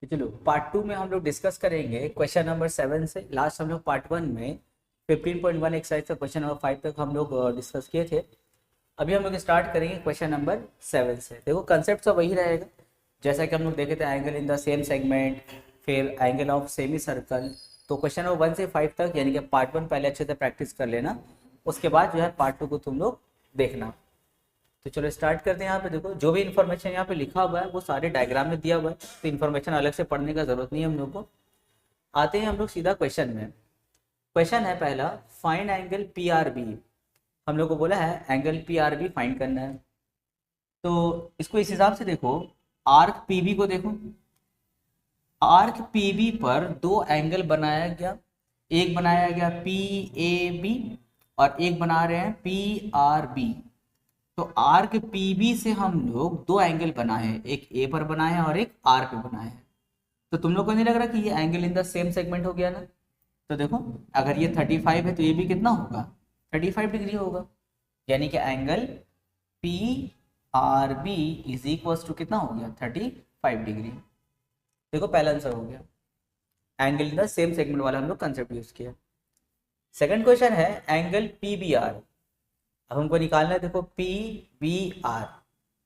तो चलो पार्ट 2 में हम लोग डिस्कस करेंगे क्वेश्चन नंबर 7 से। लास्ट हम लोग पार्ट 1 में 15.1 एक्सरसाइज से क्वेश्चन नंबर 5 तक हम लोग डिस्कस किए थे। अभी हम लोग स्टार्ट करेंगे क्वेश्चन नंबर 7 से। देखो कंसेप्ट तो वही रहेगा जैसा कि हम लोग देखे थे, angle in the same segment, फिर एंगल ऑफ सेमी सर्कल। तो क्वेश्चन नंबर 1 से 5 तक यानी कि पार्ट 1 पहले अच्छे से प्रैक्टिस कर लेना, उसके बाद जो है पार्ट 2 को तुम लोग देखना। तो चलो स्टार्ट करते हैं। यहाँ पे देखो जो भी इन्फॉर्मेशन यहाँ पे लिखा हुआ है वो सारे डायग्राम में दिया हुआ है, तो इन्फॉर्मेशन अलग से पढ़ने का जरूरत नहीं है हम लोग को। आते हैं हम लोग सीधा क्वेश्चन में। क्वेश्चन है पहला, find angle P R B. हम लोग को बोला है angle P R B find करना है। तो इसको इस हिसाब से देखो, आर्क पी बी को देखो। आर्क पी बी पर दो एंगल बनाया गया, एक बनाया गया पी ए बी और एक बना रहे हैं पी आर बी। तो आर्क पीबी से हम लोग दो एंगल बनाए हैं, एक ए पर बनाए हैं और एक आर पे बनाए हैं। तो तुम लोग को नहीं लग रहा कि ये angle in the same segment हो गया ना? तो देखो अगर ये 35 है तो ये भी कितना होगा, 35 डिग्री होगा। यानी कि angle P R B is equal to कितना हो गया, 35 डिग्री। देखो पहला आंसर हो गया, angle in the same segment वाला हम लोग कंसेप्ट यूज किया। सेकंड क्वेश्चन है एंगल पी बी आर। अब हमको निकालना है, देखो पी बी आर।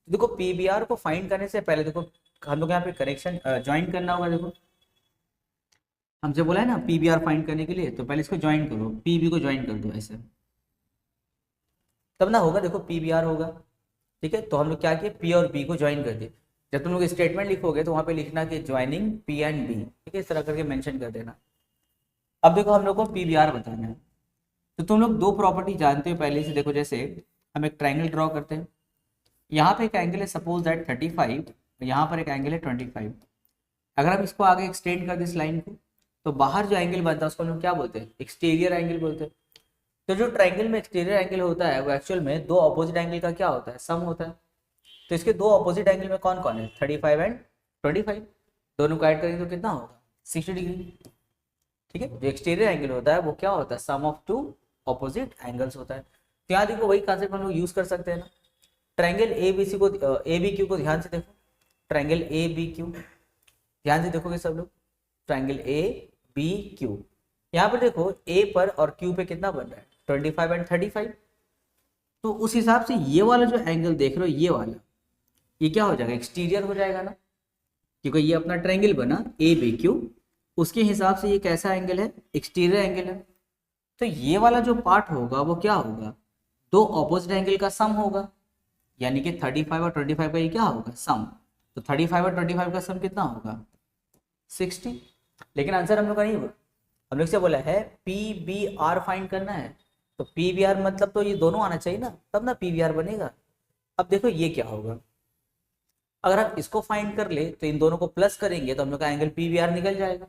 देखो पी बी आर को फाइंड करने से पहले देखो हम लोग यहाँ पे करेक्शन ज्वाइन करना होगा। देखो हमसे बोला है ना पी बी आर फाइंड करने के लिए, तो पहले इसको ज्वाइन करो, पी बी को ज्वाइन कर दो ऐसे, तब ना होगा। देखो पी बी आर होगा, ठीक है। तो हम लोग क्या किए, पी और बी को ज्वाइन कर दिए। जब तुम लोग स्टेटमेंट लिखोगे तो वहाँ पे लिखना कि ज्वाइनिंग पी एंड बी, ठीक है, इस तरह करके मेंशन कर देना। अब देखो हम लोग को पी बी आर बताना है। तो तुम लोग दो प्रॉपर्टी जानते हो पहले से। देखो जैसे हम एक ट्राइंगल ड्रॉ करते हैं, यहाँ पे एक एंगल है सपोज दैट 35, यहाँ पर एक एंगल है 25। अगर हम इसको आगे एक्सटेंड कर दें इस लाइन को, तो बाहर जो एंगल बनता है उसको हम लोग क्या बोलते हैं, एक्सटीरियर एंगल बोलते हैं। तो जो ट्राइंगल में एक्सटीरियर एंगल होता है वो एक्चुअल में दो ऑपोजिट एंगल का क्या होता है, सम होता है। तो इसके दो ऑपोजिट एंगल में कौन कौन है, 35 एंड 25। दोनों को ऐड करेंगे तो कितना होगा, 60 डिग्री। ठीक है, जो एक्सटीरियर एंगल होता है वो क्या होता है, सम ऑफ टू ऑपोजिट एंगल्स होता है। तो यहाँ देखो वही कॉन्सेप्ट हम लोग यूज कर सकते हैं ना। ट्रायंगल ए बी सी को, ए बी क्यू को ध्यान से देखो। ट्रायंगल ए बी क्यू ध्यान से देखोगे सब लोग। ट्रायंगल ए बी क्यू, यहाँ पर देखो ए पर और क्यू पे कितना बन रहा है, 25 एंड 35। तो उस हिसाब से ये वाला जो एंगल देख रहे हो, ये वाला, ये क्या हो जाएगा, एक्सटीरियर हो जाएगा ना, क्योंकि ये अपना ट्रायंगल बना ए बी क्यू, उसके हिसाब से ये कैसा एंगल है, एक्सटीरियर एंगल है। तो ये वाला जो पार्ट होगा वो क्या होगा, दो ऑपोजिट एंगल का सम होगा। यानी कि 35 और 25 का ये क्या होगा, सम। तो 35 और 25 का सम कितना होगा, 60। लेकिन आंसर हम लोग का नहीं हुआ, हम लोग से बोला है पी बी आर फाइंड करना है। तो पी बी आर मतलब तो ये दोनों आना चाहिए ना, तब ना पी बी आर बनेगा। अब देखो ये क्या होगा, अगर हम इसको फाइंड कर ले तो इन दोनों को प्लस करेंगे तो हम लोग का एंगल पी बी आर निकल जाएगा।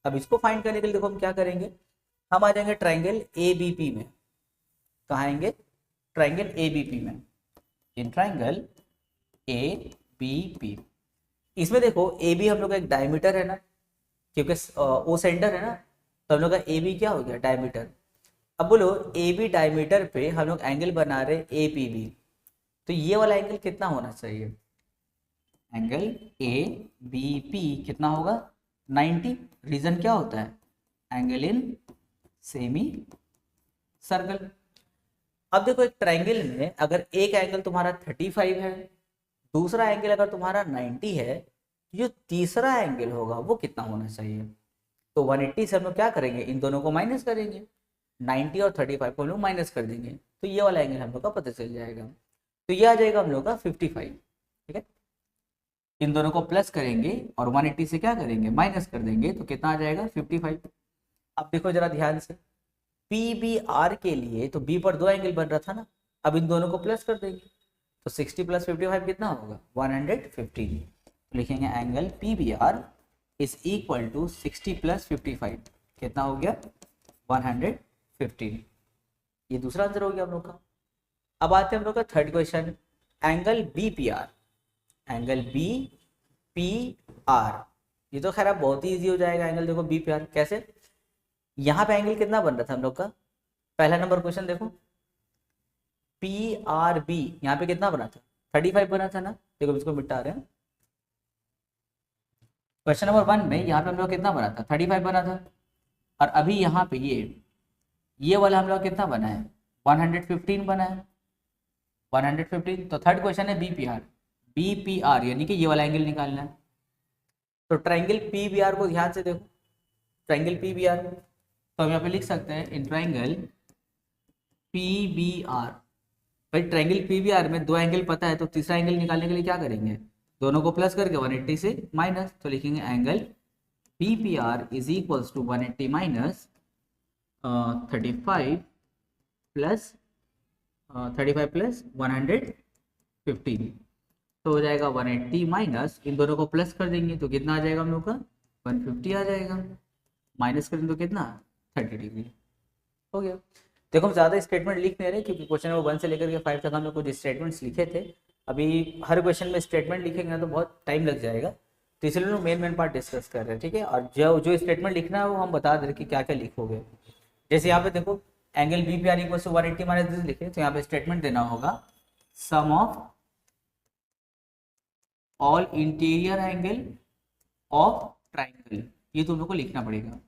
अब इसको फाइंड करने के लिए देखो हम क्या करेंगे, हम आ जाएंगे ट्राइंगल ए बी पी में। कहाँ आएंगे, ट्राइंगल ए बी पी में। In triangle A B P, इसमें देखो ए बी हम लोग का एक डायमीटर है ना, क्योंकि ओ सेंटर है ना, तो हम लोग का ए बी क्या हो गया, डायमीटर। अब बोलो ए बी डायमीटर पे हम लोग एंगल बना रहे ए पी बी, तो ये वाला एंगल कितना होना चाहिए, एंगल ए बी पी कितना होगा, 90। रीजन क्या होता है, एंगल इन सेमी सर्कल। अब देखो एक ट्रायंगल में अगर एक एंगल तुम्हारा 35 है, दूसरा एंगल अगर तुम्हारा 90 है, जो तीसरा एंगल होगा वो कितना होना चाहिए। तो 180 से हम लोग क्या करेंगे, इन दोनों को माइनस करेंगे, 90 और 35 को हम लोग माइनस कर देंगे, तो ये वाला एंगल हम लोग का पता चल जाएगा। तो ये आ जाएगा हम लोग का 55। ठीक है, इन दोनों को प्लस करेंगे और 180 से क्या करेंगे, माइनस कर देंगे, तो कितना आ जाएगा, 55। अब देखो जरा ध्यान से, पी बी आर के लिए तो बी पर दो एंगल बन रहा था ना, अब इन दोनों को प्लस कर देंगे, तो 60 प्लस 55 कितना होगा, 115। तो लिखेंगे angle P B R is equal to 60 plus 55, कितना हो गया, 115। ये दूसरा आंसर हो गया हम लोग का। अब आते हैं हम लोग का third question, angle B P R. Angle B P R, ये तो खैर अब बहुत ही ईजी हो जाएगा। एंगल देखो बी पी आर कैसे, यहाँ पे एंगल कितना बन रहा था हम लोग का, पहला नंबर क्वेश्चन देखो, पी आर बी यहाँ पे कितना बना था, 35 बना था ना। देखो इसको मिटा रहे हैं, क्वेश्चन नंबर 1 में यहाँ पे हम लोग कितना बना था, 35 बना था। और अभी यहाँ पे ये वाला हम लोग कितना बना है, 115 बना है, 115। तो थर्ड क्वेश्चन है बीपीआर। बीपीआर यानी कि ये वाला एंगल निकालना है। तो ट्राइंगल पीबीआर को ध्यान से देखो, ट्राइंगल पीबीआर तो हम यहाँ पे लिख सकते हैं इन ट्राइंगल पीबीआर। भाई ट्राइंगल पीबीआर में दो एंगल पता है, तो तीसरा एंगल निकालने के लिए क्या करेंगे, दोनों को प्लस करके 180 से माइनस, तो लिखेंगे angle PPR is equals to 180 minus 35 plus 115, तो हो जाएगा 180 माइनस, इन दोनों को प्लस कर देंगे तो कितना आ जाएगा हम लोग का, 150 आ जाएगा, माइनस करें तो कितना 30 डिग्री हो गया। देखो हम ज़्यादा स्टेटमेंट लिख नहीं रहे क्योंकि क्वेश्चन नंबर 1 से लेकर के 5 तक हम लोग कुछ स्टेटमेंट्स लिखे थे। अभी हर क्वेश्चन में स्टेटमेंट लिखेंगे ना तो बहुत टाइम लग जाएगा, तो इसलिए लोग मेन पार्ट डिस्कस कर रहे हैं, ठीक है। और जो स्टेटमेंट लिखना है वो हम बता दे रहे कि क्या क्या लिखोगे। जैसे यहाँ पे देखो angle B P R equal to 180 minus this लिखे, तो यहाँ पे स्टेटमेंट देना होगा sum of all interior angle of triangle, ये तुम लोग को लिखना पड़ेगा।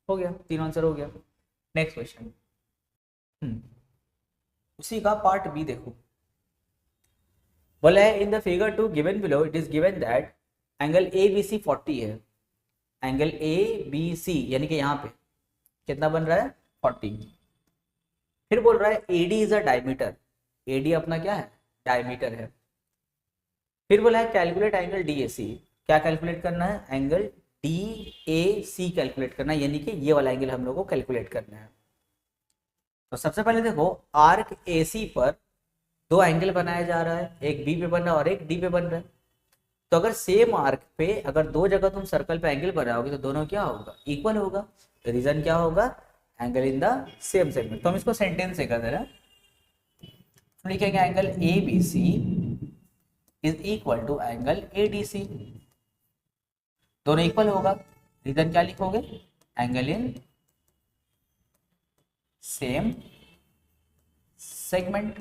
हो गया, 3 आंसर हो गया। नेक्स्ट क्वेश्चन, उसी का पार्ट बी देखो, बोला है in the figure to given below it is given that angle A B C 40 है। एंगल ए बी सी यानी कि यहाँ पे कितना बन रहा है 40। फिर बोल रहा है AD is a diameter, AD अपना क्या है डायमीटर है। फिर बोला है calculate angle D A C, क्या कैलकुलेट करना है, angle D A C calculate करना है, यानी कि ये वाला एंगल हम लोग को कैलकुलेट करना है। तो सबसे पहले देखो आर्क ए सी पर दो एंगल बनाया जा रहा है, एक बी पे बन रहा है और एक डी पे बन रहा है। तो अगर सेम आर्क पे अगर दो जगह तुम सर्कल पे एंगल बनाओगे तो दोनों क्या होगा, इक्वल होगा। तो रीजन क्या होगा, angle in the same segment. तो हम इसको सेंटेंस से कर दे रहे हैं, लिखेंगे angle A B C is equal to angle A D C, दोनों इक्वल होगा। रीजन क्या लिखोगे, एंगल इन सेम सेगमेंट।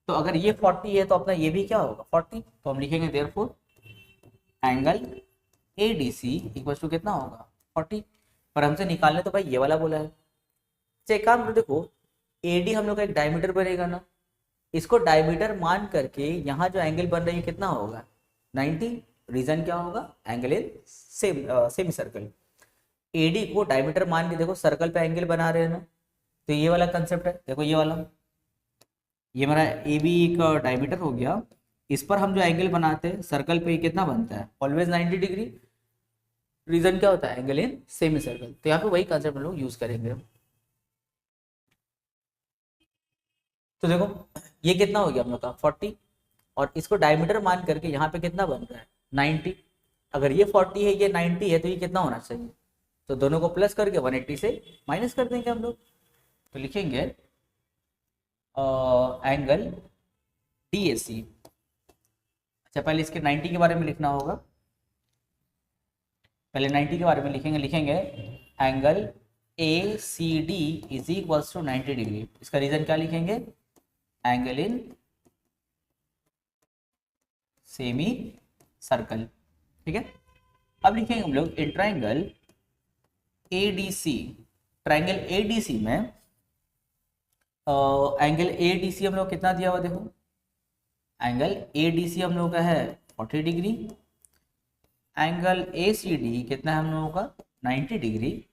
तो अगर ये 40 है तो अपना ये भी क्या होगा 40, तो हम लिखेंगे therefore angle A D C equal to कितना होगा 40। पर हमसे निकालने तो भाई ये वाला बोला है। चेक काम तो देखो एडी हम लोग का एक डायमीटर बनेगा ना, इसको डायमीटर मान करके यहाँ जो एंगल बन रही है कितना होगा 90। रीजन क्या होगा, angle in same circle. AD को डायमीटर मान के देखो सर्कल पे एंगल बना रहे हैं ना, तो ये वाला कंसेप्ट है। देखो ये वाला, ये मेरा ए बी का डायमीटर हो गया, इस पर हम जो एंगल बनाते हैं सर्कल पे कितना बनता है ऑलवेज 90 डिग्री। रीजन क्या होता है, एंगल इन सेमी सर्कल। तो यहाँ पे वही कंसेप्ट हम लोग यूज करेंगे। तो देखो ये कितना हो गया हम लोग का 40, और इसको डायमीटर मान करके यहाँ पे कितना बन रहा है 90। अगर ये 40 है ये 90 है तो ये कितना होना चाहिए, तो दोनों को प्लस करके 180 से माइनस कर देंगे हम लोग। तो लिखेंगे एंगल डी ए सी। अच्छा पहले इसके 90 के बारे में लिखना होगा, पहले 90 के बारे में लिखेंगे angle A C D is equals to 90 degree. इसका रीजन क्या लिखेंगे, एंगल इन सेमी सर्कल, ठीक है। अब लिखेंगे हम लोग in triangle A D C. Triangle A D C में एंगल ए डी सी हम लोग कितना दिया हुआ देखो, एंगल ए डी सी हम लोग का है 40 degree, angle A C D कितना है हम लोगों का 90 डिग्री।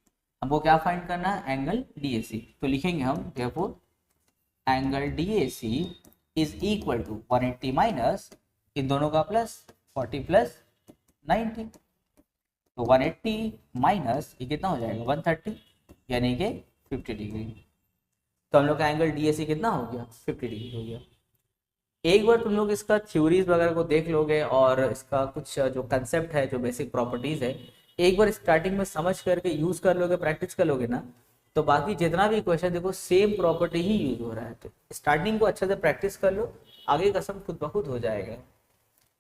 हमको क्या फाइंड करना है, एंगल डी ए सी। तो लिखेंगे हम therefore angle D A C is equal to 180 minus इन दोनों का प्लस 40 प्लस 90। तो 180 माइनस ये कितना हो जाएगा 130 यानी कि 50 डिग्री। तो हम लोग का एंगल डी ए सी कितना हो गया 50 डिग्री हो गया। एक बार तुम लोग इसका थ्योरीज वगैरह को देख लोगे और इसका कुछ जो कंसेप्ट है जो बेसिक प्रॉपर्टीज है एक बार स्टार्टिंग में समझ करके यूज कर लोगे, प्रैक्टिस कर लोगे ना, तो बाकी जितना भी क्वेश्चन देखो सेम प्रॉपर्टी ही यूज हो रहा है। तो स्टार्टिंग को अच्छे से प्रैक्टिस कर लो, आगे का सब खुद ब खुद हो जाएगा।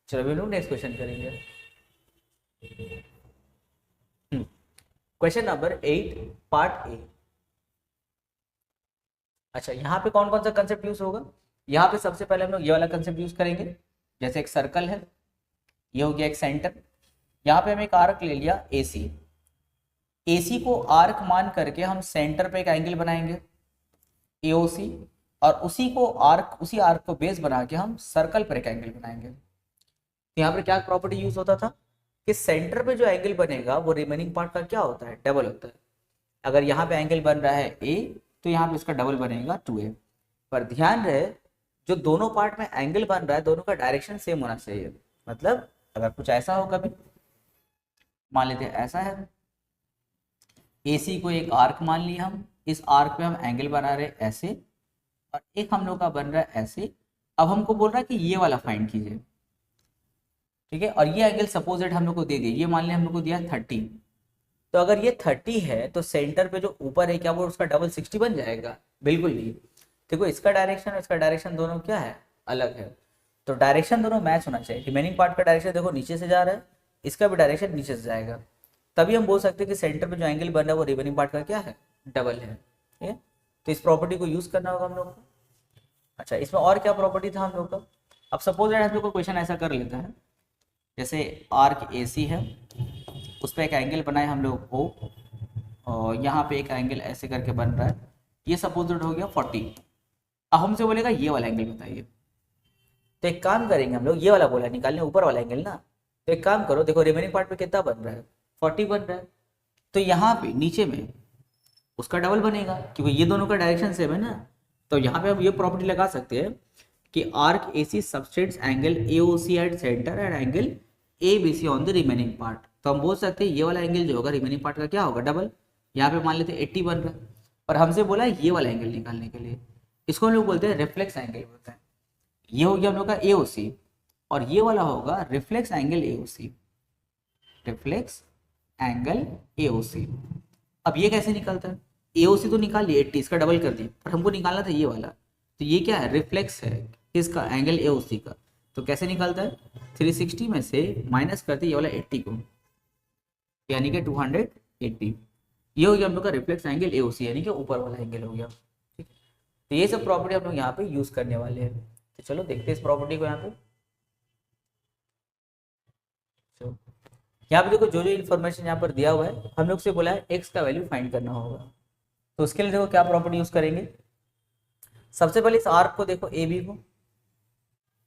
चलो अभी लोग नेक्स्ट क्वेश्चन करेंगे। Question number 8 part A. अच्छा यहाँ पे कौन कौन सा कंसेप्ट यूज होगा, यहाँ पे सबसे पहले हम लोग ये वाला कंसेप्ट यूज करेंगे। जैसे एक सर्कल है, ये हो गया एक सेंटर, यहाँ पे हम एक आर्क ले लिया AC, AC को आर्क मान करके हम सेंटर पे एक एंगल बनाएंगे AOC, और उसी आर्क को बेस बना के हम सर्कल पर एक एंगल बनाएंगे। यहाँ पर क्या प्रॉपर्टी यूज होता था कि सेंटर पे जो एंगल बनेगा वो रिमेनिंग पार्ट का क्या होता है, डबल होता है। अगर यहाँ पे एंगल बन रहा है A, तो यहाँ पे इसका डबल बनेगा 2A। पर ध्यान रहे जो दोनों पार्ट में एंगल बन रहा है दोनों का डायरेक्शन सेम होना चाहिए। मतलब अगर कुछ ऐसा हो, कभी मान लेते हैं ऐसा है, AC को एक आर्क मान लिया हम, इस आर्क पे हम एंगल बना रहे ऐसे, और एक हम लोग का बन रहा है ऐसे। अब हमको बोल रहा है कि ये वाला फाइंड कीजिए, ठीक है। और ये एंगल सपोज दैट हम लोग को दे दिया, ये मान लिया हम लोग को दिया 30। तो अगर ये 30 है तो सेंटर पे जो ऊपर है क्या वो उसका डबल 60 बन जाएगा? बिल्कुल नहीं। देखो इसका डायरेक्शन और इसका डायरेक्शन दोनों क्या है, अलग है। तो डायरेक्शन दोनों मैच होना चाहिए। रिमेनिंग पार्ट का डायरेक्शन देखो नीचे से जा रहा है, इसका भी डायरेक्शन नीचे से जाएगा, तभी हम बोल सकते हैं कि सेंटर पे जो एंगल बन रहा है वो रिमेनिंग पार्ट का क्या है, डबल है। ठीक है, तो इस प्रॉपर्टी को यूज करना होगा हम लोग को। अच्छा, इसमें और क्या प्रॉपर्टी था हम लोग का? अब सपोज दैट हम लोग को क्वेश्चन ऐसा कर लेता है, जैसे आर्क AC है, उस पर एक एंगल बनाए हम लोग O, और यहाँ पे एक एंगल ऐसे करके बन रहा है, ये सपोज हो गया 40। अब हमसे बोलेगा ये वाला एंगल बताइए। तो एक काम करेंगे हम लोग, ये वाला बोला निकालने, ऊपर वाला एंगल ना। तो एक काम करो, देखो रिमेनिंग पार्ट में कितना बन रहा है, 40 बन रहा है। तो यहाँ पे नीचे में उसका डबल बनेगा क्योंकि ये दोनों का डायरेक्शन सेम है ना। तो यहाँ पे हम ये प्रॉपर्टी लगा सकते हैं कि arc AC subtends angle AOC at centre and angle ABC on the remaining part. तो हम बोल सकते हैं ये वाला एंगल जो होगा रिमेनिंग पार्ट का क्या होगा, डबल। यहाँ पे मान लेते हैं 80 बन रहा है, और हमसे बोला है ये वाला एंगल निकालने के लिए, इसको हम लोग बोलते हैं रिफ्लेक्स एंगल बोलते हैं। ये हो गया हम लोग का AOC, और ये वाला होगा reflex angle AOC, reflex angle AOC। अब ये कैसे निकलता है? AOC तो निकाल लिया 80, इसका डबल कर दिया, पर हमको निकालना था ये वाला। तो ये क्या है, रिफ्लेक्स है किसका, एंगल AOC का। तो कैसे निकलता है, 360 में से माइनस करते ये वाला 80 को, यानी कि 280। ये हो गया हम लोग का रिफ्लेक्स एंगल AOC, यानी कि ऊपर वाला एंगल हो गया। ठीक है, तो ये सब प्रॉपर्टी हम लोग यहाँ पे यूज करने वाले हैं। तो चलो देखते हैं इस प्रॉपर्टी को। यहाँ पे देखो जो जो इन्फॉर्मेशन यहाँ पर दिया हुआ है, हम लोग से बोला है x का वैल्यू फाइंड करना होगा। तो उसके लिए देखो क्या प्रॉपर्टी यूज करेंगे। सबसे पहले इस आर्क को देखो,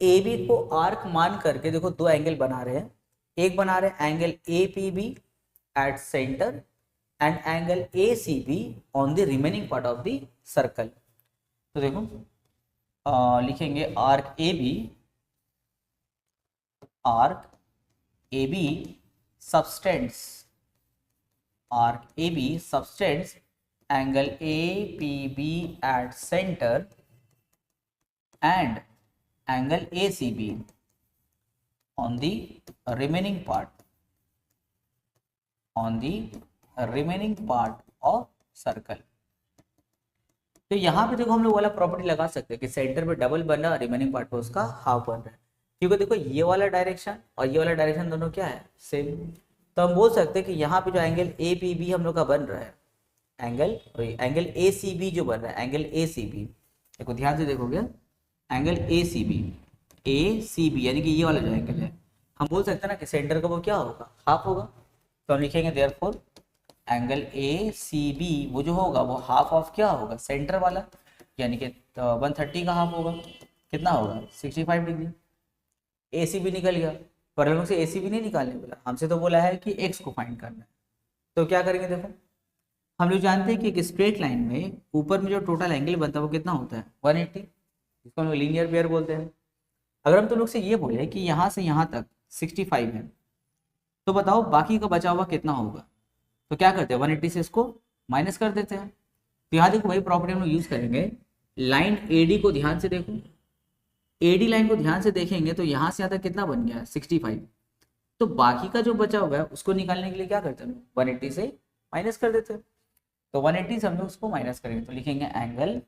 AB को आर्क मान करके देखो दो एंगल बना रहे हैं। एक बना रहे हैं angle APB at centre and angle ACB on the remaining part of the circle. तो देखो लिखेंगे arc AB subtends angle APB at center and angle ACB on the remaining part of circle। तो यहाँ पे देखो हम लोग वाला प्रॉपर्टी लगा सकते हैं कि सेंटर पे डबल बन रहा है, रिमेनिंग पार्ट पे उसका हाफ बन रहा है, क्योंकि देखो ये वाला डायरेक्शन और ये वाला डायरेक्शन दोनों क्या है, सेम। तो हम बोल सकते हैं कि यहाँ पे जो एंगल APB हम लोग का बन रहा है, एंगल ACB जो बन रहा है, एंगल ACB देखो ध्यान से देखोगे, एंगल ACB यानी कि ये वाला जो एंगल है, हम बोल सकते हैं ना कि सेंटर का वो क्या होगा, हाफ होगा। तो हम लिखेंगे देयरफॉर एंगल ACB वो जो होगा वो हाफ ऑफ क्या होगा, सेंटर वाला, यानी कि 130 का हाफ होगा, कितना होगा 65 डिग्री। ACB निकल गया, पर हम लोग से ACB नहीं निकालने बोला, हमसे तो बोला है कि x को फाइंड करना है। तो क्या करेंगे, देखो हम लोग जानते हैं कि एक स्ट्रेट लाइन में ऊपर में जो टोटल एंगल बनता है वो कितना होता है, 180, जिसको हम लोग लीनियर पेयर बोलते हैं। अगर हम तुम लोग से ये बोले कि यहाँ से यहाँ तक 65 है, तो बताओ बाकी का बचा हुआ कितना होगा। तो क्या करते हैं, 180 से इसको माइनस कर देते हैं। तो यहाँ देखो वही प्रॉपर्टी हम लोग यूज करेंगे। लाइन AD को ध्यान से देखो, AD लाइन को ध्यान से देखेंगे तो यहाँ से यहाँ तक कितना बन गया, 65। तो बाकी का जो बचा हुआ है उसको निकालने के लिए क्या करते हैं, 180 से माइनस कर देते हैं। तो 180 से हम लोग उसको माइनस करेंगे, तो लिखेंगे एंगल,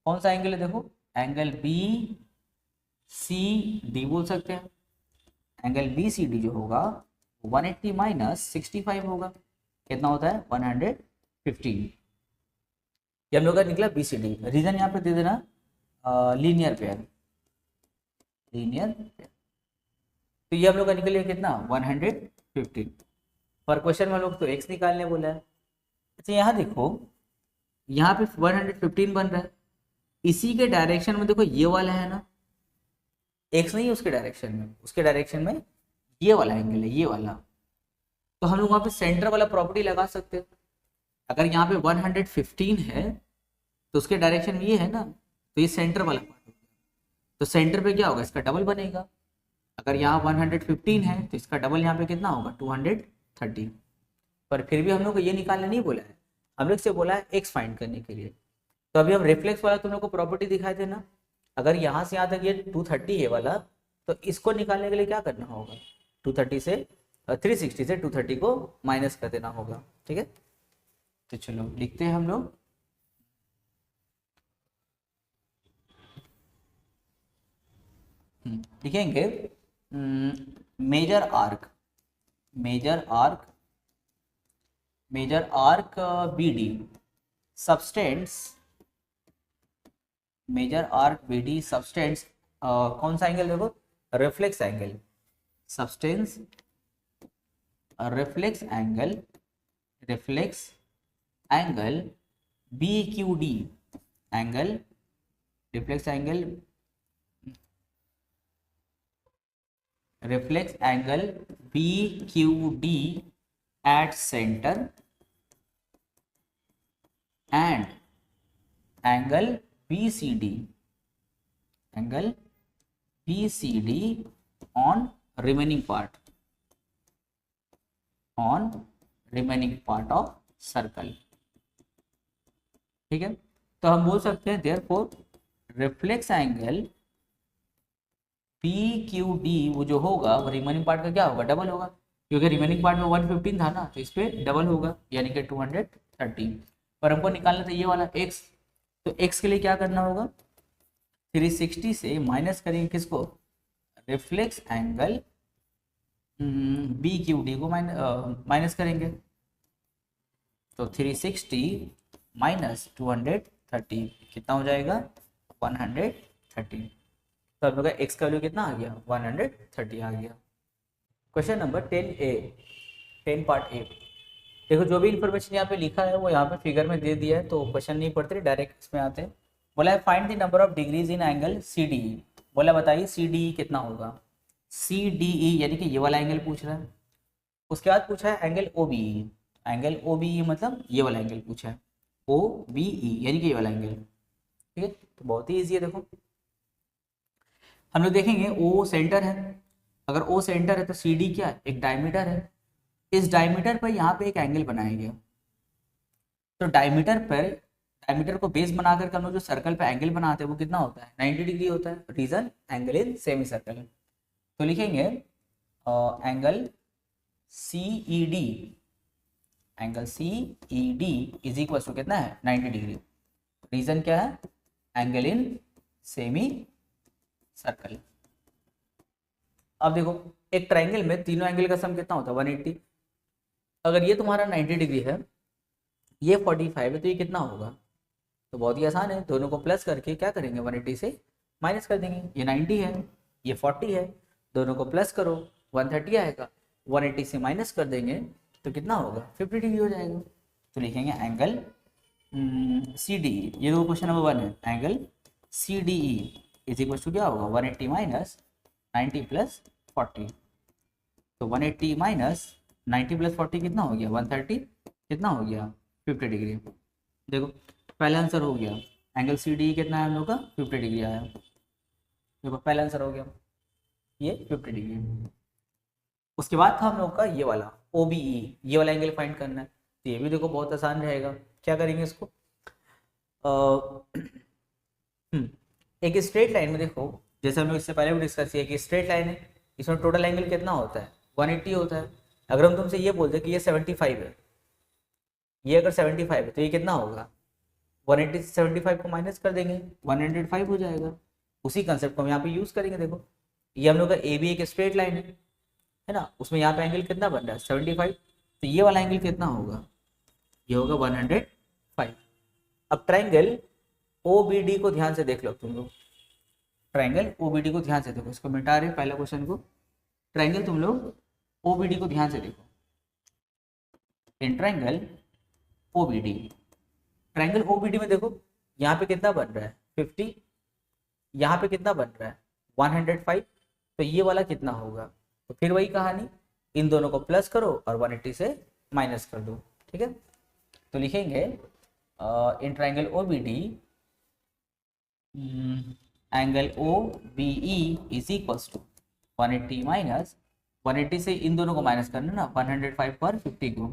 कौन सा एंगल है, देखो एंगल BCD बोल सकते हैं। एंगल BCD जो होगा 180 माइनस 65 होगा, कितना होता है 115। ये हम लोग का निकला BCD। रीजन यहाँ पे दे देना लीनियर पेयर। तो ये हम लोग का निकल गया कितना, 15। पर क्वेश्चन में हम लोग तो x निकालने बोला है। अच्छा यहाँ देखो, यहाँ पे 115 बन रहा है, इसी के डायरेक्शन में देखो ये वाला है ना, x नहीं है उसके डायरेक्शन में, उसके डायरेक्शन में ये वाला एंगल है, ये वाला। तो हम लोग वहाँ पे सेंटर वाला प्रॉपर्टी लगा सकते हैं। अगर यहाँ पे 115 है तो उसके डायरेक्शन में ये है ना, तो ये सेंटर वाला पार्ट होगा, तो सेंटर पे क्या होगा, इसका डबल बनेगा। अगर यहाँ 115 है तो इसका डबल यहाँ पे कितना होगा, 230। पर फिर भी हम लोग को ये निकालने नहीं बोला है, हम लोग से बोला है एक्स फाइंड करने के लिए। तो अभी हम रिफ्लेक्स वाला तुम लोग को प्रॉपर्टी दिखाई देना, अगर यहाँ से यहाँ तक ये 230 है वाला, तो इसको निकालने के लिए क्या करना होगा, 230 से 360 से 230 को माइनस कर देना होगा। ठीक है, तो चलो लिखते हैं हम लोग। लिखेंगे major arc, major arc, major arc BD subtends, major arc BD subtends कौन सा एंगल देखो, reflex angle, subtends reflex angle, reflex angle BQD, angle reflex angle, reflex angle BQD at center and angle BCD, angle BCD on remaining part, on remaining part of circle। ठीक है, तो हम बोल सकते हैं therefore रिफ्लेक्स एंगल PQD वो जो होगा वो रिमेनिंग पार्ट का क्या होगा, डबल होगा, क्योंकि रिमेनिंग पार्ट में 115 था ना, तो इस पे डबल होगा यानी कि 230। पर हमको निकालना था ये वाला x, तो x के लिए क्या करना होगा, 360 से माइनस करेंगे किसको, रिफ्लेक्स एंगल BQD को माइनस करेंगे, तो 360 माइनस 230 कितना हो जाएगा, 130। तो हम लोग का x का वैल्यू कितना आ गया, 130 आ गया। Question number 10A, 10 part A. देखो जो भी इन्फॉर्मेशन यहाँ पे लिखा है वो यहाँ पे फिगर में दे दिया है, तो क्वेश्चन नहीं पढ़ते, डायरेक्ट इसमें आते हैं। बोला है find the number of degrees in angle CDE। बोला बताइए CDE कितना होगा, CDE यानी कि ये वाला एंगल पूछ रहा है। उसके बाद पूछा है एंगल OBE, एंगल OBE मतलब ये वाला एंगल पूछा है, OBE यानी कि ये वाला एंगल। ठीक है, तो बहुत ही ईजी है। देखो हम लोग देखेंगे O सेंटर है, अगर O सेंटर है तो CD क्या है, एक डायमीटर है। इस डायमीटर पर यहाँ पे एक एंगल बनाया गया, तो डायमीटर को बेस बना करके हम लोग जो सर्कल पे एंगल बनाते हैं वो कितना होता है, 90 डिग्री होता है। Reason angle in semi circle. तो लिखेंगे angle CED, angle CED is equal to कितना है, 90 डिग्री। रीजन क्या है, एंगल इन सेमी सर्कल। अब देखो एक ट्राइंगल में तीनों एंगल का सम कितना होता है, 180। अगर ये तुम्हारा 90 डिग्री है, ये 45 है, तो ये कितना होगा, तो बहुत ही आसान है, दोनों को प्लस करके क्या करेंगे, 180 से माइनस कर देंगे। ये 90 है, ये 40 है, दोनों को प्लस करो 130 आएगा, 180 से माइनस कर देंगे तो कितना होगा, 50 डिग्री हो जाएगा। तो लिखेंगे एंगल CDE, ये दो क्वेश्चन नंबर 1 है, angle CDE is equal to क्या होगा, 180 माइनस 90 प्लस 40। तो 180 माइनस 90 प्लस 40 कितना हो गया, 130, कितना हो गया, 50 डिग्री। देखो पहला आंसर हो गया, एंगल CDE कितना है हम लोग का, 50 डिग्री आया। देखो पहला आंसर हो गया ये 50 डिग्री। उसके बाद था हम लोग का ये वाला OBE, ये वाला एंगल फाइंड करना है। तो ये भी देखो बहुत आसान रहेगा, क्या करेंगे इसको, एक स्ट्रेट लाइन में देखो, जैसे हम लोग इससे पहले भी डिस्कस किया कि स्ट्रेट लाइन है, इसमें टोटल एंगल कितना होता है, 180 होता है। अगर हम तुमसे ये बोलते कि ये 75 है, ये अगर 75 है तो ये कितना होगा, 180 से 75 को माइनस कर देंगे, 105 हो जाएगा। उसी कंसेप्ट को हम यहाँ पे यूज करेंगे। देखो ये हम लोग का AB एक स्ट्रेट लाइन है ना, उसमें यहाँ पे एंगल कितना बन रहा है, 75, तो ये वाला एंगल कितना होगा, ये होगा 105। अब ट्राइंगल OBD को ध्यान से देख लो तुम लोग, ट्राइंगल OBD को ध्यान से देखो, इसको मिटा रहे पहला क्वेश्चन को। ट्राइंगल तुम लोग ओबीडी को ध्यान से देखो, इन ट्रायंगल ओबीडी, ट्रायंगल ओबीडी में देखो यहाँ पे कितना बन रहा है 50, यहाँ पे कितना बन रहा है 105, तो ये वाला कितना होगा, तो फिर वही कहानी, इन दोनों को प्लस करो और 180 से माइनस कर दो, ठीक है। तो लिखेंगे in triangle OBD angle O B E is equals to 180 minus 180 से इन दोनों को माइनस करना ना 105 पर 50 को,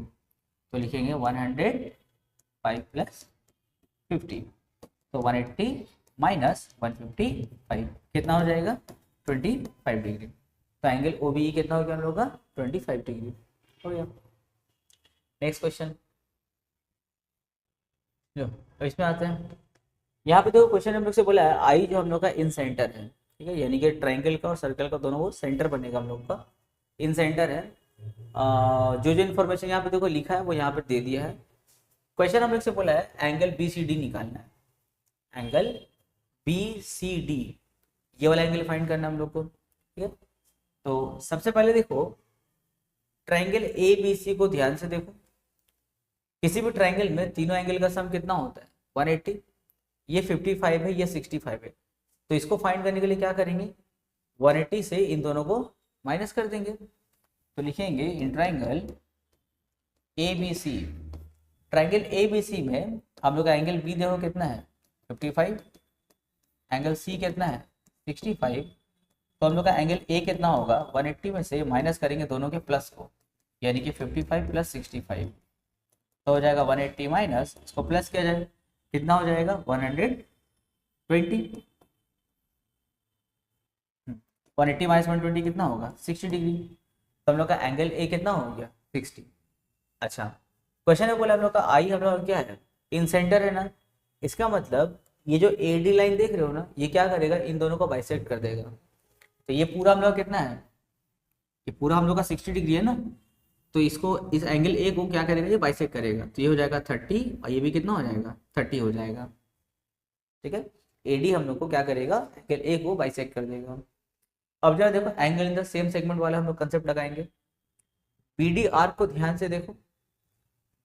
तो लिखेंगे 105 प्लस 50, तो 180 माइनस 155 कितना हो जाएगा 25 डिग्री। तो एंगल ओ बी ई कितना हो गया हम लोग का 25 डिग्री हो गया। नेक्स्ट क्वेश्चन, जो तो इसमें आते हैं, यहाँ पे देखो क्वेश्चन हम लोग से बोला है आई जो हम लोग का इन सेंटर है, ठीक है, यानी कि ट्रायंगल का और सर्कल का दोनों वो सेंटर बनेगा हम लोग का, इन सेंटर है। जो इन्फॉर्मेशन यहाँ पे देखो लिखा है वो यहाँ पे दे दिया है। क्वेश्चन हम लोग से बोला है एंगल बी सी डी निकालना है, एंगल बी सी डी, ये वाला एंगल फाइंड करना है हम लोग को, ठीक है। तो सबसे पहले देखो ट्रायंगल ए बी सी को ध्यान से देखो, किसी भी ट्रायंगल में तीनों एंगल का सम कितना होता है 180, ये 55 है, ये 65 है, तो इसको फाइंड करने के लिए क्या करेंगे 180 से इन दोनों को माइनस कर देंगे, तो लिखेंगे in triangle A B C, triangle A B C में हम लोग का एंगल बी देखो कितना है 55, एंगल सी कितना है 65, तो हम लोग का एंगल ए कितना होगा 180 में से माइनस करेंगे दोनों के प्लस को, यानी कि 55 प्लस 65, तो हो जाएगा 180 माइनस, इसको प्लस किया जाए कितना हो जाएगा 120, 180 माइनस 120 कितना होगा 60 डिग्री, तो हम लोग का एंगल ए कितना हो गया 60। अच्छा क्वेश्चन है बोला हम लोग का आई हम लोग क्या है इन सेंटर है ना, इसका मतलब ये जो ए डी लाइन देख रहे हो ना, ये क्या करेगा इन दोनों को बाइसेक्ट कर देगा, तो ये पूरा हम लोग कितना है, ये पूरा हम लोग का 60 डिग्री है ना, तो इसको इस एंगल ए को क्या करेगा ये बाइसेक्ट करेगा, तो ये हो जाएगा 30 और ये भी कितना हो जाएगा 30 हो जाएगा, ठीक है। एडी हम लोग को क्या करेगा एंगल ए को बाइसेक्ट कर देगा। अब जरा देखो angle in the same segment वाला हम लोग कंसेप्ट लगाएंगे, बीडी आर्क को ध्यान से देखो,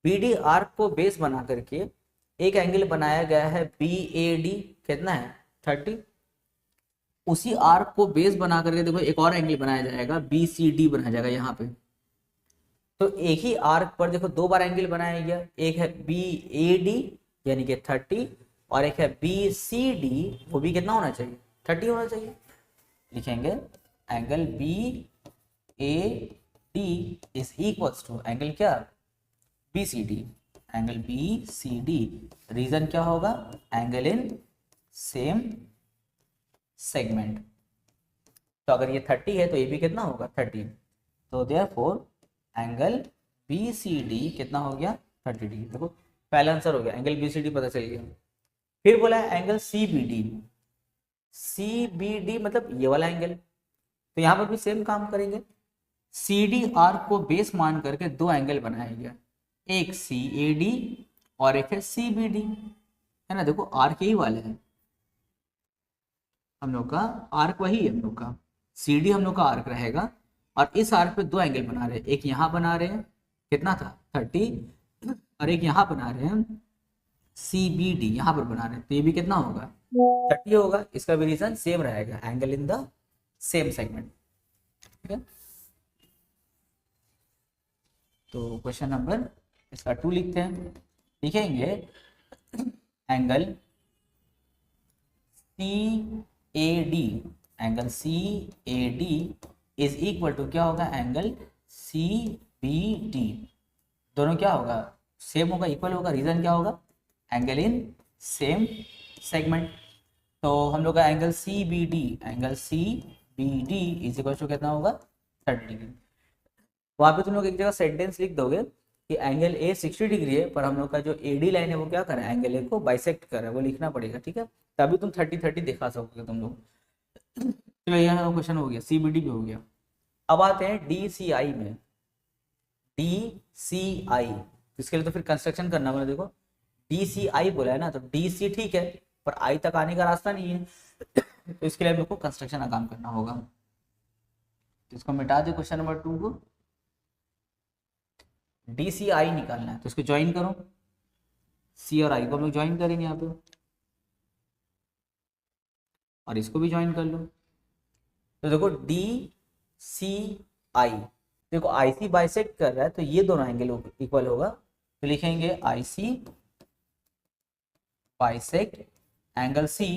बीडी आर्क को बेस बना करके एक एंगल बनाया गया है बी ए डी कितना है 30, उसी आर्क को बेस बना करके देखो एक और एंगल बनाया जाएगा बी सी डी बनाया जाएगा यहाँ पे, तो एक ही आर्क पर देखो दो बार एंगल बनाया गया, एक है बी ए डी यानी कि 30 और एक है बी सी डी, वो भी कितना होना चाहिए 30 होना चाहिए, लिखेंगे angle B A D is equals to angle क्या B C D, angle B C D, reason क्या होगा एंगल इन सेम सेगमेंट, तो अगर ये 30 है तो ये भी कितना होगा 30, तो therefore angle B C D कितना हो गया 30 डिग्री। देखो पहला आंसर हो गया, एंगल बी सी डी पता चल गया। फिर बोला है angle C B D, C B D मतलब ये वाला एंगल, तो यहाँ पर भी सेम काम करेंगे, सी डी आर्क को बेस मान करके दो एंगल बनाया गया, एक सी ए डी और एक है सी बी डी, है ना। देखो आर्क यही वाले हैं हम लोग का, आर्क वही है हम लोग का, सी डी हम लोग का आर्क रहेगा और इस आर्क पे दो एंगल बना रहे हैं, एक यहाँ बना रहे हैं कितना था 30 और एक यहाँ बना रहे हैं सी बी डी, यहाँ पर बना रहे हैं, तो ये भी कितना होगा 30 होगा, इसका भी रीजन सेम रहेगा angle in the same segment, ठीक है। तो क्वेश्चन नंबर इसका 2 लिखते हैं, लिखेंगे angle C A D, angle C A D is equal to क्या होगा एंगल सी बी डी, दोनों क्या होगा सेम होगा इक्वल होगा, रीजन क्या होगा एंगल इन सेम सेगमेंट, तो हम लोग का angle C B D, angle C B D is equal to कितना होगा 30 डिग्री। वहाँ पे तुम लोग एक जगह सेंटेंस लिख दोगे कि एंगल ए 60 डिग्री है, पर हम लोग का जो ए डी लाइन है वो क्या कर रहा है एंगल ए को बाइसेक्ट कर रहा है, वो लिखना पड़ेगा, ठीक है, तभी तुम 30-30 दिखा सकोगे तुम लोग। चलो यह क्वेश्चन हो गया, सी बी डी भी हो गया। अब आते हैं डी सी आई में, डी सी आई, इसके लिए तो फिर कंस्ट्रक्शन करना बोला, देखो डी सी आई बोला है ना, तो डी सी ठीक है पर आई तक आने का रास्ता नहीं है, तो इसके लिए हम लोग को कंस्ट्रक्शन का काम करना होगा, तो इसको मिटा दे क्वेश्चन नंबर 2 को, डी सी आई निकालना है, तो इसको ज्वाइन करो, सी और आई को हम लोग ज्वाइन करेंगे यहाँ पे, और इसको भी ज्वाइन कर लो। तो देखो डी सी आई, देखो आई सी बाइसेक्ट कर रहा है तो ये दोनों एंगल इक्वल होगा, तो लिखेंगे I C bisect angle C,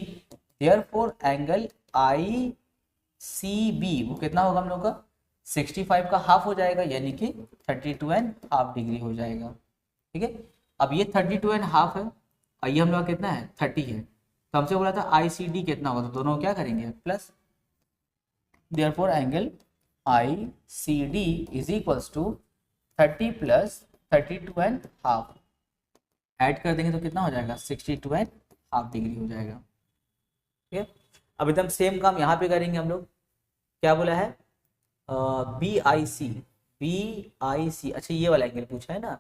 therefore angle I C B वो कितना होगा हम लोग का 65 का हाफ हो जाएगा, यानी कि 32.5 डिग्री हो जाएगा। ठीक है, अब ये 32.5 है और ये हम लोग का कितना है 30 है, तो हमसे बोला था आई सी डी कितना होगा, तो दोनों क्या करेंगे plus, therefore angle I C D is equals to 30 plus 32.5, add कर देंगे तो कितना हो जाएगा 62.5 डिग्री हो जाएगा। ठीक है, अब एकदम सेम काम यहाँ पे करेंगे हम लोग, क्या बोला है बी आई सी, अच्छा ये वाला एंगल पूछा है ना।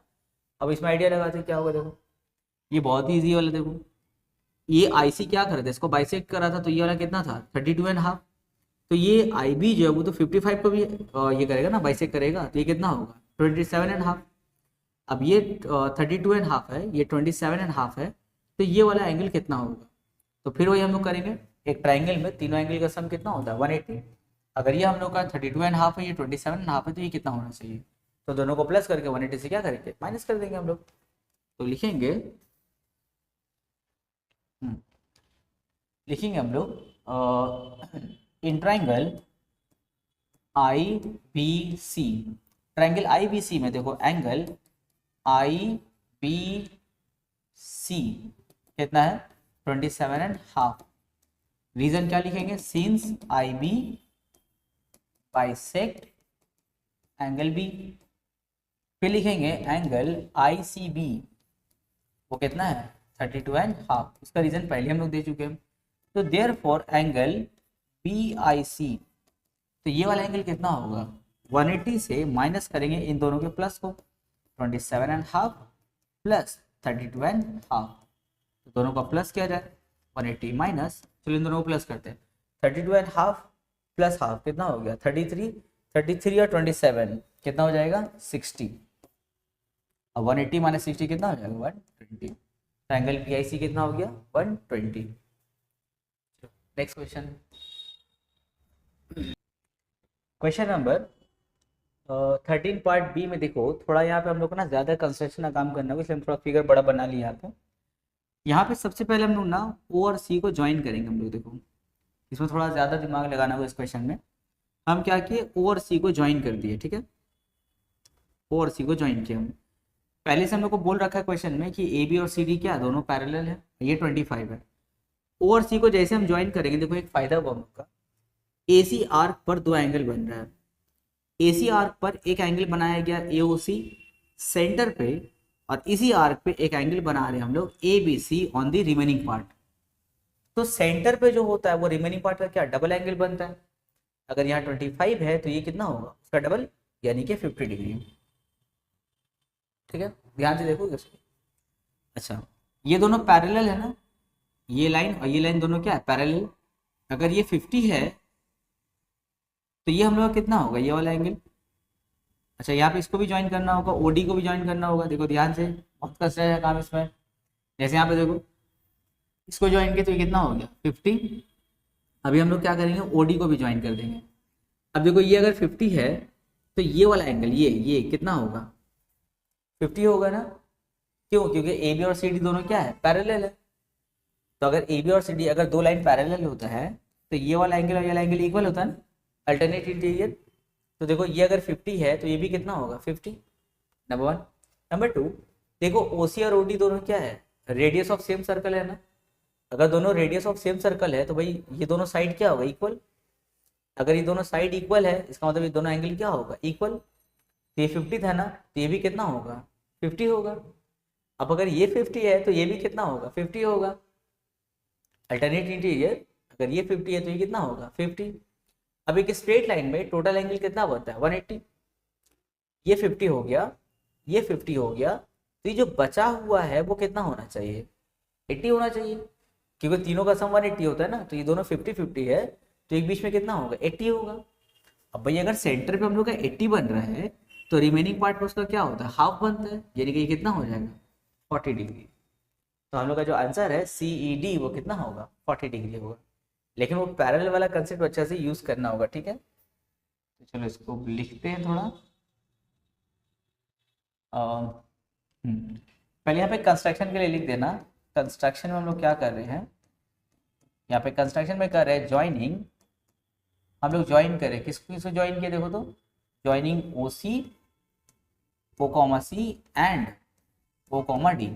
अब इसमें आइडिया लगाते हैं क्या होगा, देखो ये बहुत ही ईजी वाला, देखो ये आई सी क्या कर रहा था, इसको बाइसेक्ट कर रहा था, तो ये वाला कितना था 32.5, तो ये आई बी जो है वो तो 55 को भी ये करेगा ना, बाइसेक्ट करेगा, तो ये कितना होगा 27.5। अब ये 32.5 है, ये 27.5 है, तो ये वाला एंगल कितना होगा, तो फिर वही हम लोग करेंगे, एक ट्राइंगल में तीनों एंगल का सम कितना होता है 180, अगर ये हम लोग का 32.5 है, ये 27.5 है, तो ये कितना होना चाहिए, तो दोनों को प्लस करके 180 से क्या करेंगे माइनस कर देंगे हम लोग, तो लिखेंगे हम लोग in triangle I B C, triangle I B C में देखो एंगल आई बी सी कितना है 27.5, रीजन क्या लिखेंगे, since I B bisect angle B, फिर लिखेंगे एंगल आई सी बी वो कितना है 32.5, उसका रीजन पहले हम लोग दे चुके हैं, तो देयरफॉर एंगल बी आई सी, तो ये वाला एंगल कितना होगा 180 से माइनस करेंगे इन दोनों के प्लस को, 27.5 प्लस 32.5, तो दोनों का प्लस किया जाए 180 माइनस, चलो इन दोनों को प्लस करते हैं, 32.5 प्लस हाफ कितना हो गया 33 और 27 कितना हो जाएगा 60, अब 180 माइनस 60 कितना हो जाएगा 120, तो एंगल पी आई सी कितना हो गया 120। Next question, question number 13 part B में देखो, थोड़ा यहाँ पे हम लोग को ना ज़्यादा कंस्ट्रक्शन का काम करना होगा, इसलिए हम थोड़ा फिगर बड़ा बना लिया यहाँ पे। यहाँ पे सबसे पहले हम लोग ना ओ और सी को ज्वाइन करेंगे हम लोग, देखो इसमें थोड़ा ज़्यादा दिमाग लगाना होगा इस क्वेश्चन में। हम क्या किए ओ और सी को ज्वाइन कर दिए, ठीक है, ओ और सी को ज्वाइन किया हम, पहले से हम लोग को बोल रखा है क्वेश्चन में कि ए बी और सी डी क्या दोनों पैरेलल है, ये 25 है। ओ और सी को जैसे हम ज्वाइन करेंगे, देखो एक फायदा हुआ हम लोग का, ए सी आर्क पर दो एंगल बन रहा है, ए सी आर्क पर एक एंगल बनाया गया ए ओ सी सेंटर पे, और इसी आर्क पे एक एंगल बना रहे हैं हम लोग A B C on the remaining part. तो सेंटर पे जो होता है वो रिमेनिंग पार्ट का क्या डबल एंगल बनता है, अगर यहाँ 25 है तो ये कितना होगा उसका डबल, यानी कि 50 डिग्री। ठीक है, ध्यान से देखो इसको। अच्छा, ये दोनों पैरेलल है ना, ये लाइन और ये लाइन दोनों क्या है पैरेलल, अगर ये 50 है तो ये हम लोग कितना होगा ये वाला एंगल। अच्छा, यहाँ पे इसको भी ज्वाइन करना होगा, ओडी को भी ज्वाइन करना होगा, देखो ध्यान से, बहुत कष्ट है काम इसमें। जैसे यहाँ पे देखो इसको ज्वाइन किया तो ये कितना हो गया 50, अभी हम लोग क्या करेंगे ओडी को भी ज्वाइन कर देंगे। अब देखो ये अगर 50 है तो ये वाला एंगल ये कितना होगा 50 होगा ना, क्यों, क्योंकि ए बी और सी डी दोनों क्या है पैरेलल है। तो अगर ए बी और सी डी अगर दो लाइन पैरेलल होता है तो ये वाला एंगल और ये वाला एंगल इक्वल होता है ना, अल्टरनेट इंटीरियर। तो देखो ये अगर 50 है तो ये भी कितना होगा 50, नंबर 1। नंबर 2, देखो ओ सी और ओ डी दोनों क्या है रेडियस ऑफ सेम सर्कल है ना, अगर दोनों रेडियस ऑफ सेम सर्कल है तो भाई ये दोनों साइड क्या होगा इक्वल, अगर ये दोनों साइड इक्वल है इसका मतलब ये दोनों एंगल क्या होगा इक्वल। तो ये 50 था ना, तो ये भी कितना होगा 50 होगा। अब अगर ये 50 है तो ये भी कितना होगा 50 होगा, अल्टरनेट इंटीरियर, अगर ये 50 है तो ये कितना होगा 50। अब एक स्ट्रेट लाइन में टोटल एंगल कितना बनता है 180, ये 50 हो गया, ये 50 हो गया, तो ये जो बचा हुआ है वो कितना होना चाहिए 80 होना चाहिए, क्योंकि तीनों का सम 180 होता है ना। तो ये दोनों 50-50 है तो एक बीच में कितना होगा 80 होगा। अब भाई अगर सेंटर पे हम लोग का 80 बन रहा है तो रिमेनिंग पार्ट में उसका क्या होता है, हाफ बनता है, यानी कि ये कितना हो जाएगा 40 डिग्री। तो हम लोग का जो आंसर है CED वो कितना होगा 40 डिग्री होगा। लेकिन वो पैरेलल वाला कंसेप्ट अच्छे से यूज करना होगा, ठीक है। तो चलो इसको लिखते हैं थोड़ा। पहले यहाँ पे कंस्ट्रक्शन के लिए लिख देना। कंस्ट्रक्शन में हम लोग क्या कर रहे हैं, यहाँ पे कंस्ट्रक्शन में कर रहे हैं ज्वाइनिंग। हम लोग ज्वाइन करें, किसको किसको ज्वाइन किया देखो तो, joining OC O, C and O, D।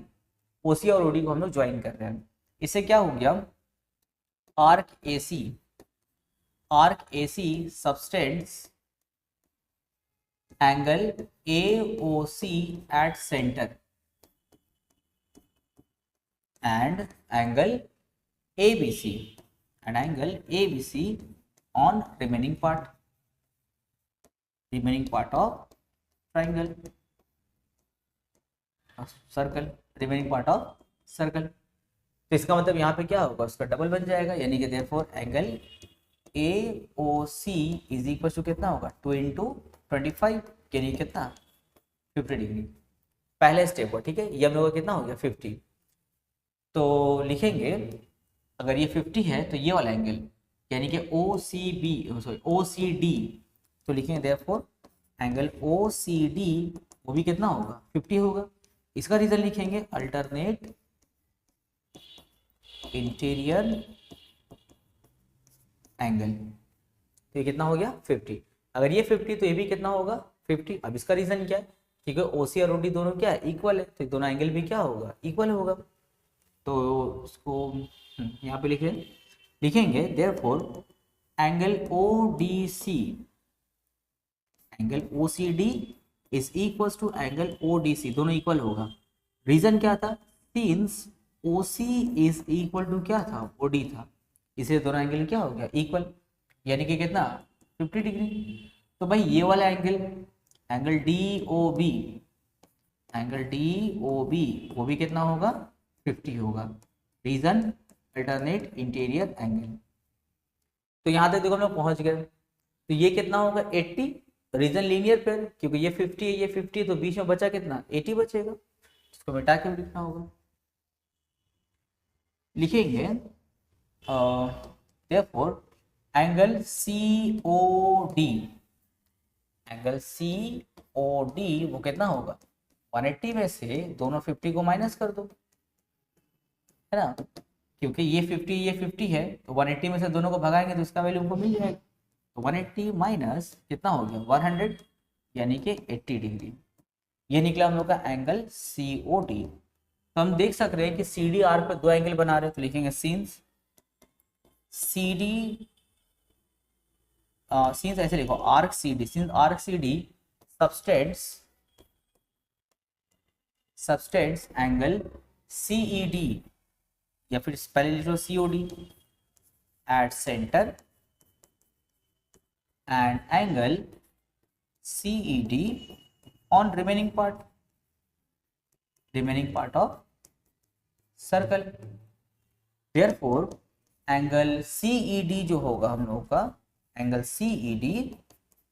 OC और OD को हम लोग ज्वाइन कर रहे हैं। इससे क्या हो गया, arc AC substance angle AOC at center and angle ABC on remaining part of triangle circle, remaining part of circle। तो इसका मतलब यहाँ पे क्या होगा, उसका डबल बन जाएगा, यानी कि therefore angle AOC is equal to कितना होगा 2 × 25, यानी कितना 50 डिग्री। पहले स्टेप हो, ठीक है। ये हम लोग का कितना हो गया 50। तो लिखेंगे अगर ये 50 है तो ये वाला एंगल यानी कि OCD, तो लिखेंगे देयरफॉर एंगल OCD वो भी कितना होगा 50 होगा। इसका रीजन लिखेंगे अल्टरनेट इंटीरियर एंगल, तो ये कितना हो गया 50। अगर ये 50 तो ये भी कितना होगा 50। अब इसका रीजन क्या है, क्योंकि OC और OD दोनों क्या है इक्वल है, तो दोनों एंगल भी क्या होगा इक्वल होगा। तो उसको यहाँ पे लिखेंगे therefore angle OCD is equal to angle ODC, दोनों इक्वल होगा। रीजन क्या था, since OC is equal to क्या था OD था, इसलिए दोनों एंगल क्या हो गया इक्वल, यानी कि कितना 50 डिग्री। तो भाई ये वाला एंगल DOB वो भी कितना होगा 50 होगा। Reason alternate interior angle. तो यहाँ तक देखो हम लोग पहुंच गए। तो ये कितना होगा 80, रीजन लीनियर पेयर, क्योंकि ये 50 है ये 50, तो बीच में बचा कितना 80 बचेगा, इसको मिटा के लिखना होगा। लिखेंगे therefore एंगल COD वो कितना होगा 180 में से दोनों 50 को माइनस कर दो, है ना, क्योंकि ये 50 है, तो 180 में से दोनों को भगाएंगे तो इसका वैल्यू हमको मिल जाएगा। तो 180 माइनस कितना हो गया 100, यानी कि 80 डिग्री। ये निकला हम लोग का एंगल COD। तो हम देख सक रहे हैं कि CDR पर दो एंगल बना रहे हैं, तो लिखेंगे सिंस ऐसे लिखो arc CD, since arc CD substance angle CED, या फिर पहले लिख लो COD at centre and angle CED on remaining part of circle. Therefore angle CED जो होगा हम लोग का एंगल CED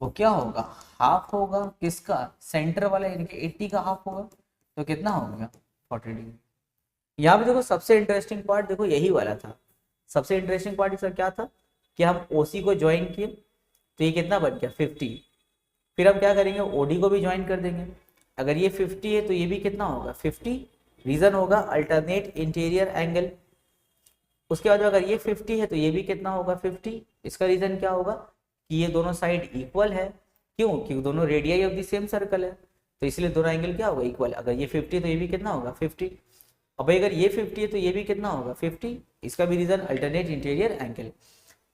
वो क्या होगा हाफ होगा किसका सेंटर वाला, यानी कि 80 का हाफ होगा, तो कितना हो गया 40 डिग्री। यहाँ पे देखो सबसे इंटरेस्टिंग पार्ट देखो यही वाला था। सबसे इंटरेस्टिंग पार्ट इसका क्या था कि हम OC को ज्वाइन किए तो ये कितना बन गया 50। फिर हम क्या करेंगे OD को भी ज्वाइन कर देंगे। अगर ये 50 है तो ये भी कितना होगा 50। रीजन होगा अल्टरनेट इंटीरियर एंगल। उसके बाद अगर ये 50 है तो ये भी कितना होगा 50। इसका रीजन क्या होगा कि ये दोनों साइड इक्वल है, क्यों, क्योंकि दोनों radii of the same circle है, तो इसलिए दोनों एंगल क्या होगा इक्वल। अगर ये 50 तो ये भी कितना होगा 50। अब अगर ये 50 है तो ये भी कितना होगा 50। इसका भी रीजन अल्टरनेट इंटीरियर एंगल।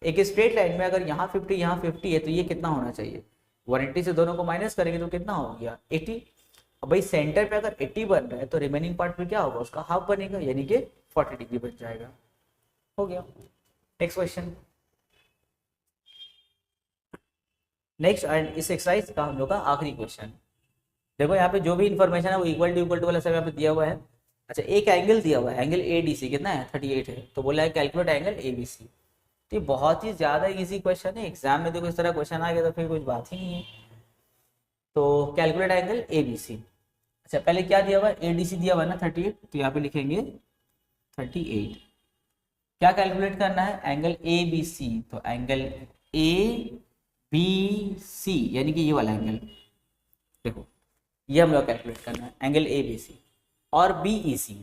एक स्ट्रेट लाइन में अगर यहाँ 50 यहाँ 50 है तो ये कितना होना चाहिए 180 से दोनों को माइनस करेंगे तो कितना हो गया 80। अब भाई सेंटर पे अगर 80 बन रहा है तो रिमेनिंग पार्ट में क्या होगा उसका हाफ बनेगा, यानी कि 40 डिग्री बन जाएगा। हो गया। Next question. नेक्स्ट एंड इस एक्सरसाइज का हम लोग का आखिरी क्वेश्चन। देखो यहाँ पे जो भी इन्फॉर्मेशन है वो इक्वल टू वाला सब यहाँ पे दिया हुआ है। अच्छा एक एंगल दिया हुआ है एंगल ADC कितना है 38 है, तो बोला है कैलकुलेट एंगल ABC। तो ये बहुत ही ज्यादा इजी क्वेश्चन है। एग्जाम में देखो इस तरह क्वेश्चन आ गया तो फिर कुछ बात ही नहीं है। तो calculate angle A B C. अच्छा पहले क्या दिया हुआ है, ए डी सी दिया हुआ है ना 38, तो यहाँ पे लिखेंगे 38। क्या कैलकुलेट करना है, एंगल ए बी सी, तो एंगल ए बी सी यानी कि ये वाला एंगल, देखो ये हम लोग कैलकुलेट करना है एंगल ए बी सी। और बी ई सी,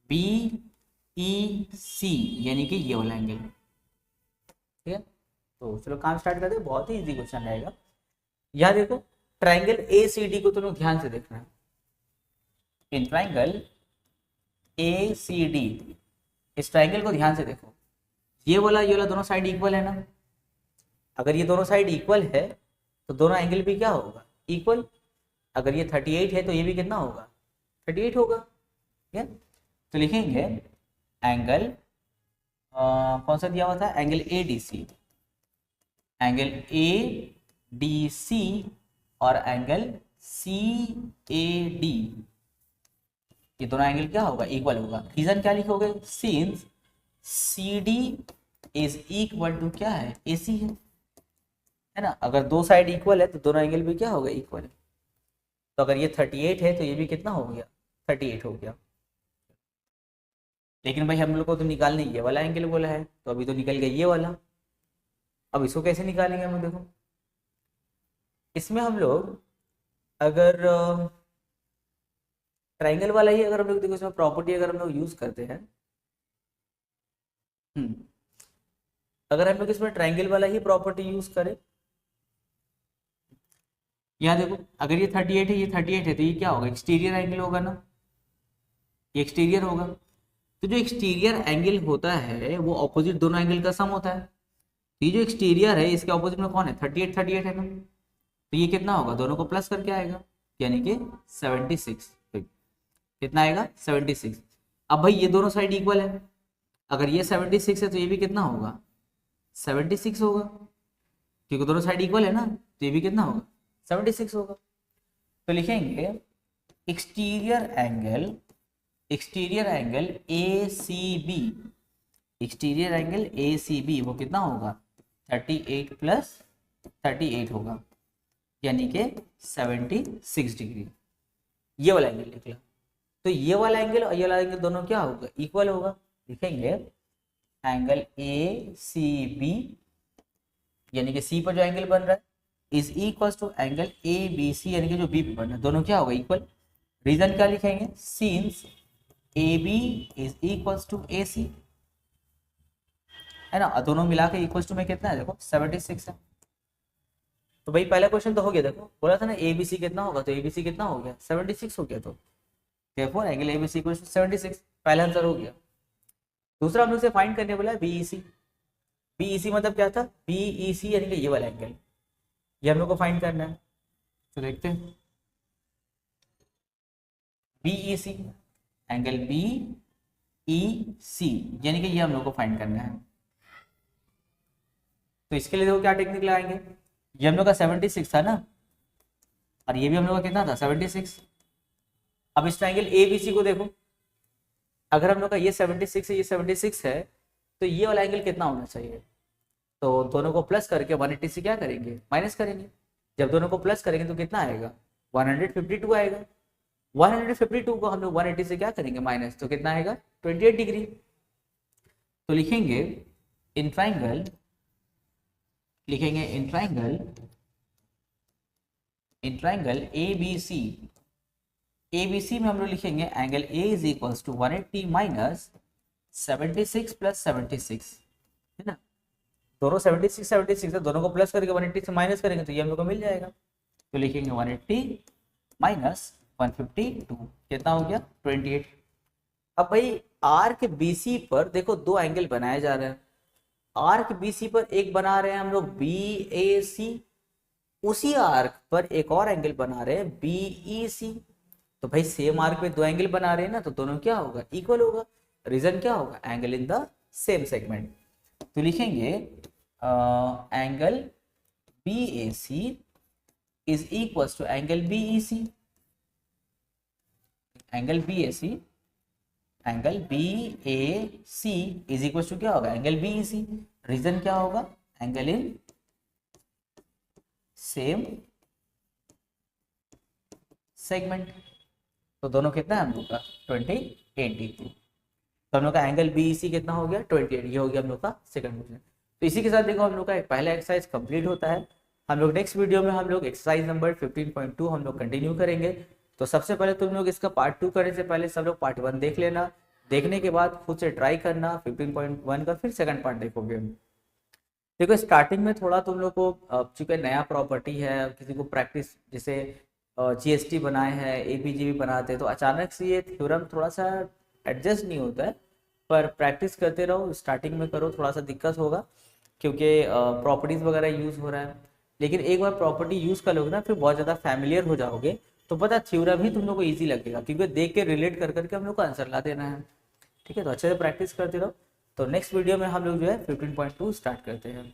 बी ई सी यानी कि ये वाला एंगल, ठीक है। तो चलो काम स्टार्ट करते हैं, बहुत ही इजी क्वेश्चन रहेगा। यहाँ देखो ट्राइंगल ए सी डी को तुम लोग ध्यान से देखना है। In triangle A C D, इस ट्राइंगल को ध्यान से देखो, ये वाला दोनों साइड इक्वल है ना। अगर ये दोनों साइड इक्वल है तो दोनों एंगल भी क्या होगा, इक्वल। अगर ये 38 है तो ये भी कितना होगा, 38 होगा, ठीक है। तो लिखेंगे एंगल कौन सा दिया हुआ था, angle A D C, angle A D C और एंगल सी ए डी, ये दोनों एंगल क्या होगा, इक्वल होगा। रीजन क्या लिखोगे, since C D is equal to क्या है, ए सी है ना। अगर दो साइड इक्वल है तो दोनों एंगल भी क्या होगा, इक्वल है। तो अगर ये 38 है तो ये भी कितना हो गया, 38 हो गया। लेकिन भाई हम लोग को तो निकालने ये वाला एंगल बोला है, तो अभी तो निकल गया ये वाला। अब इसको कैसे निकालेंगे हम, देखो इसमें हम लोग अगर ट्राइंगल वाला ही अगर हम लोग देखो इसमें प्रॉपर्टी अगर हम लोग यूज करते हैं, अगर हम लोग इसमें ट्राइंगल वाला ही प्रॉपर्टी यूज करें, यहाँ देखो अगर ये 38 है, ये 38 है, तो ये क्या होगा, एक्सटीरियर एंगल होगा ना, ये एक्सटीरियर होगा। तो जो एक्सटीरियर एंगल होता है वो ऑपोजिट दोनों एंगल का सम होता है। तो ये जो एक्सटीरियर है इसके ऑपोजिट में कौन है, 38 38 है ना। तो ये कितना होगा, दोनों को प्लस करके आएगा, यानी कि 76। कितना आएगा, 76। अब भाई ये दोनों साइड इक्वल है, अगर ये 76 है तो ये भी कितना होगा, 76 होगा, क्योंकि दोनों साइड इक्वल है ना, तो ये भी कितना होगा, 76 होगा। तो लिखेंगे exterior angle A C B, exterior angle A C B वो कितना होगा, 38 प्लस 38 होगा, यानी कि 76 डिग्री। ये वाला एंगल निकला। तो ये वाला एंगल और ये वाला एंगल दोनों क्या होगा, इक्वल होगा। लिखेंगे एंगल ए सी बी यानी कि सी पर जो एंगल बन रहा है is equal to angle A B C यानी कि जो बी पे बन रहा है, दोनों क्या होगा, इक्वल। रीजन क्या लिखेंगे, since A B is equal to A C, है ना। दोनों मिला के इक्वल टू में कितना है, देखो 76 है। तो भाई पहला क्वेश्चन तो हो गया, देखो बोला था ना ए बी सी कितना होगा, तो ए बी सी कितना हो गया, 76 हो गया। तो देखो angle A B C equal to 76, पहला आंसर हो गया। दूसरा हम लोग से फाइंड करने बोला है बीईसी। बीईसी मतलब क्या था, बीईसी यानी कि ये वाला एंगल, ये हम लोग को फाइंड करना है। तो देखते हैं बीईसी, एंगल बीईसी यानी कि ये हम लोग को फाइंड करना है। तो इसके लिए देखो क्या टेक्निक लगाएंगे, ये हम लोग का 76 था ना, और ये भी हम लोग का कितना था, 76। अब इस ट्राइंगल एबीसी को देखो, अगर हम लोग का ये 76 है, ये 76 है, तो ये वाला एंगल कितना होना चाहिए। तो दोनों को प्लस करके 180 से क्या करेंगे, माइनस करेंगे। जब दोनों को प्लस करेंगे तो कितना आएगा, 152 आएगा। 152 को हम लोग 180 से क्या करेंगे, माइनस, तो कितना आएगा, 28 डिग्री। तो लिखेंगे इन ट्राइंगल, लिखेंगे in triangle A B C, ABC में हम लोग लिखेंगे angle A is equal to 180 minus 76 plus 76, है ना। दोनों 76 76 है, दोनों को प्लस करके 180 से माइनस करेंगे तो ये हम लोग को मिल जाएगा। तो लिखेंगे 180 माइनस 152 कितना हो गया, 28। अब भाई आर्क BC पर देखो दो एंगल बनाए जा रहे हैं। आर्क BC पर एक बना रहे हैं हम लोग BAC, उसी आर्क पर एक और एंगल बना रहे हैं BEC। तो भाई सेम आर्क पे दो एंगल बना रहे हैं ना, तो दोनों क्या होगा, इक्वल होगा। रीजन क्या होगा, angle in the same segment. तो लिखेंगे angle BAC is equal to angle BEC, angle BAC is equal to क्या होगा, एंगल BEC। रीजन क्या होगा, एंगल इन सेम सेगमेंट। तो दोनों कितना है हम लोग का 28 डिग्री। तो हम लोग का एंगल बी सी कितना हो गया 28, ये हो गया हम लोग का सेकंड क्वेश्चन। तो इसी के साथ देखो हम लोग का एक पहला एक्सरसाइज कंप्लीट होता है। हम लोग नेक्स्ट वीडियो में हम लोग एक्सरसाइज नंबर 15.2 हम लोग कंटिन्यू करेंगे। तो सबसे पहले तुम लोग इसका पार्ट 2 करने से पहले सब लोग पार्ट 1 देख लेना, देखने के बाद खुद से ट्राई करना 15.1 का, फिर सेकंड पार्ट देखोगे। देखो स्टार्टिंग में थोड़ा तुम लोग को चूंकि नया प्रॉपर्टी है, किसी को प्रैक्टिस जैसे जीएसटी बनाए हैं, एपीजीबी बनाते हैं, तो अचानक से ये थ्योरम थोड़ा सा एडजस्ट नहीं होता है, पर प्रैक्टिस करते रहो, स्टार्टिंग में करो, थोड़ा सा दिक्कत होगा क्योंकि प्रॉपर्टीज़ वगैरह यूज़ हो रहा है। लेकिन एक बार प्रॉपर्टी यूज़ कर लोगे ना, फिर बहुत ज़्यादा फैमिलियर हो जाओगे, तो पता थ्योरम ही तुम लोग को ईजी लगेगा, क्योंकि देख के रिलेट कर करके हम लोग को आंसर ला देना है। ठीक है, तो अच्छे से प्रैक्टिस करते रहो। तो नेक्स्ट वीडियो में हम लोग जो है 15.2 स्टार्ट करते हैं।